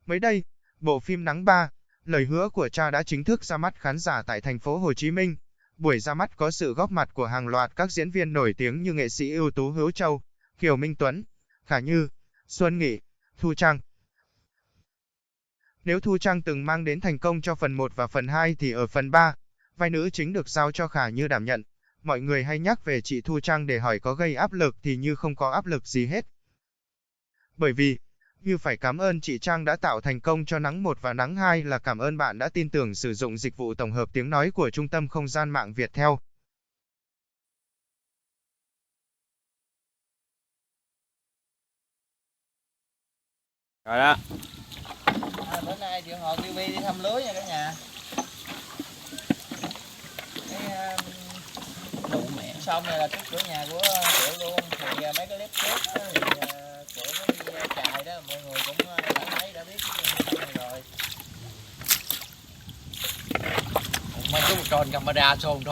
Mới đây, bộ phim Nắng 3, lời hứa của cha đã chính thức ra mắt khán giả tại thành phố Hồ Chí Minh. Buổi ra mắt có sự góp mặt của hàng loạt các diễn viên nổi tiếng như nghệ sĩ ưu tú Hữu Châu, Kiều Minh Tuấn, Khả Như, Xuân Nghị, Thu Trang. Nếu Thu Trang từng mang đến thành công cho phần 1 và phần 2 thì ở phần 3, vai nữ chính được giao cho Khả Như đảm nhận. Mọi người hay nhắc về chị Thu Trang để hỏi có gây áp lực thì Như không có áp lực gì hết. Bởi vì, Như phải cảm ơn chị Trang đã tạo thành công cho Nắng 1 và Nắng 2 là cảm ơn bạn đã tin tưởng sử dụng dịch vụ tổng hợp tiếng nói của Trung tâm Không gian mạng Viettel. Rồi đó. Bữa nay Triệu Hồ TV đi thăm lưới nha cả nhà. Cái trụ mẹ xong này là trước cửa nhà của Triệu luôn. Thì mấy cái clip trước thì Triệu có đi chài đó, mọi người cũng đã thấy đã biết cái này rồi. Mấy chú tròn camera xôn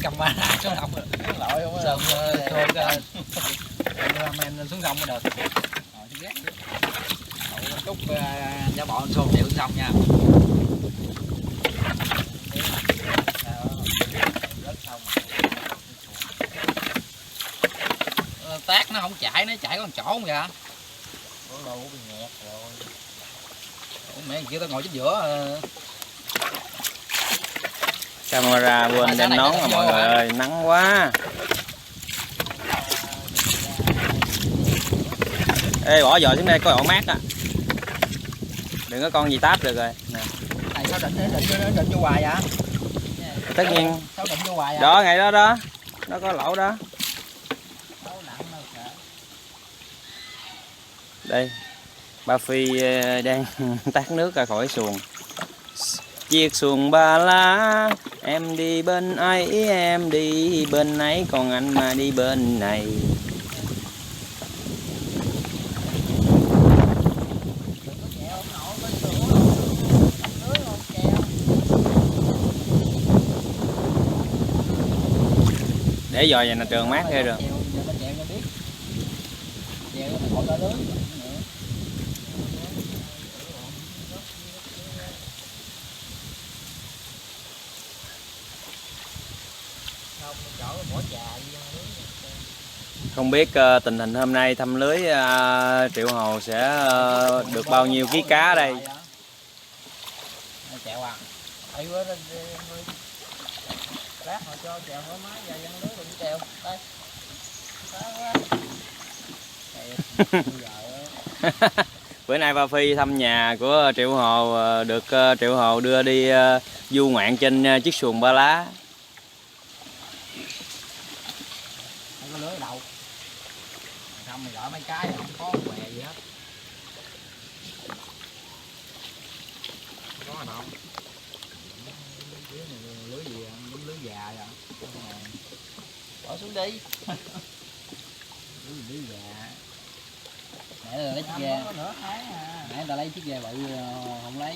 camera xuống đồng rồi. Lội không Sơn men xuống sông mới được. Rồi chứ ghét. Chút giả bọn xôn điệu xong nha. Tác nó không chảy, nó chảy còn chỗ không vậy? Ủa đâu bị nghẹt rồi. Mẹ kia tao ngồi chính giữa. Camera quên đem nón rồi mọi người ơi, nắng quá. Ê, bỏ giò xuống đây có ổ mát á. Đừng có con gì táp được rồi. Nè. Này sao định vô hoài vậy? Tất nhiên. Sao định vô hoài vậy? Đó, ngày đó đó. Nó có lỗ đó. Đây. Ba Phi đang tát nước ra khỏi xuồng. Chiếc xuồng ba lá, em đi bên ấy, em đi bên ấy, còn anh mà đi bên này. Để dò vậy là trường mát ghê rồi. Không biết tình hình hôm nay thăm lưới Triệu Hồ sẽ được bao nhiêu ký cá ở đây. Chẹo à. Ấy quá lát họ cho chèo thoải mái ra dân lưới đừng chèo. Đây. Bữa nay Ba Phi thăm nhà của Triệu Hồ, được Triệu Hồ đưa đi du ngoạn trên chiếc xuồng ba lá. Không có lưới đâu. Không mày gọi mấy cái không có què gì hết. Có hả không? Lưới gì đúng lưới già vậy? Bỏ xuống đi. Lưới già. Nãy là lấy chiếc ghe. Nãy ta lấy chiếc ghe bự không lấy.